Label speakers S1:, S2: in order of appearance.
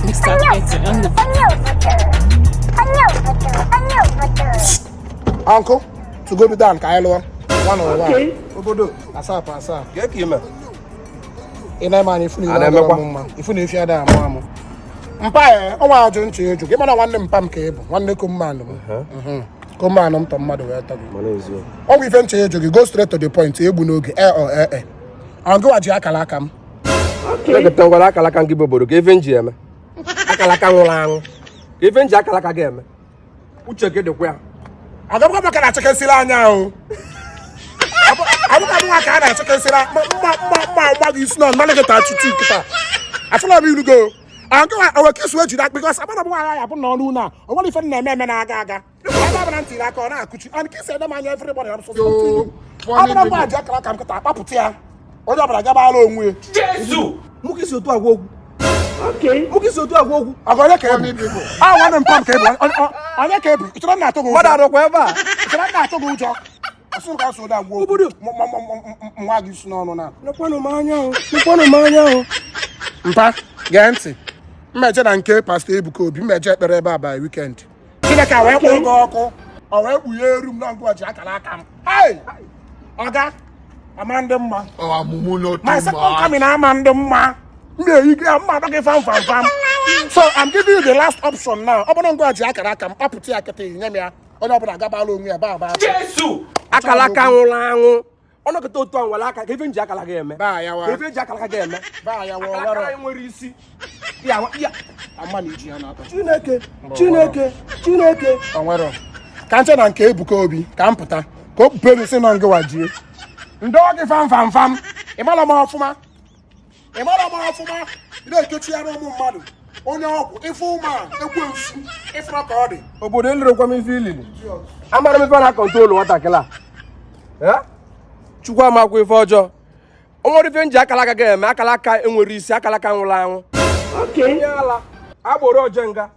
S1: Mr. Getting on the
S2: Uncle, to go to Dan, Kailo. One on one. Obodo, asap.
S3: Get him.
S2: In a man, if you if you had a mamma. Empire, oh, I don't change. Give me one pump cable, one command. Command to mother. Oh, we venture you go straight to the point. You will know, I'll go at Jakalakam.
S3: Okay. I can give a given Jim. Akalaka, even Jackalaka again. Which you get the well.
S2: I don't know what I can see now. I don't know what I can say. My is not to I feel like you go. I'll go our kiss with that because I'm not why I happen on Luna. Or what if I'm a man agaga? I have an anti like on a could and kiss them and everybody. I'm so I don't know why Jack like I'm Paputia. Or I got along with Jesus. Mukis to a walk. Okay. Mukis to a walk. I got a cable. I want them pump cable on a cable. It's not to go. What are the weather? It's not to go, Jock. I saw that walk. Magis no. No one mania. Mpa, Gansi. Imagine and keep past the book, be major by weekend. Tinaka, where will go? Or where we room not go Jackalakam. Hey! Oga, Amanda.
S4: Oh, I'm
S2: my second coming, Amanda. You get a mother farm. So I'm giving you the last option now. I don't go Jackalakam, up to Tiakati, Nemia, or not Gabalo, me about Jesus.
S3: Akalaka. Ono ke to to wala ka even Jackala game.
S2: Ba ya wa.
S3: Even Jackala game.
S2: Ba ya wa wala.
S3: Ka nwere isi. Ya
S2: amani ji ana aka.
S3: Chineke.
S2: Onwero. Ka nche na nke ebuka obi ka mpụta. Ka o pere si na ngewa jie. Ndo gi fam. Imala ma ofuma. Ide ekechi ara ụmụ mmadụ. Onye ọgwụ ifu ma ekwensu ifra ka ọ dị.
S3: Obodo nlere kwa m ife ilili. Amara m ife na control nwatakịla. Chukwu amakwa ife ọjọọ. O nwere ife nji akalaka ga-eme akalaka enwere isi akalaka nwụrụ anwụ. Okay. Onye ala agboro ojenga.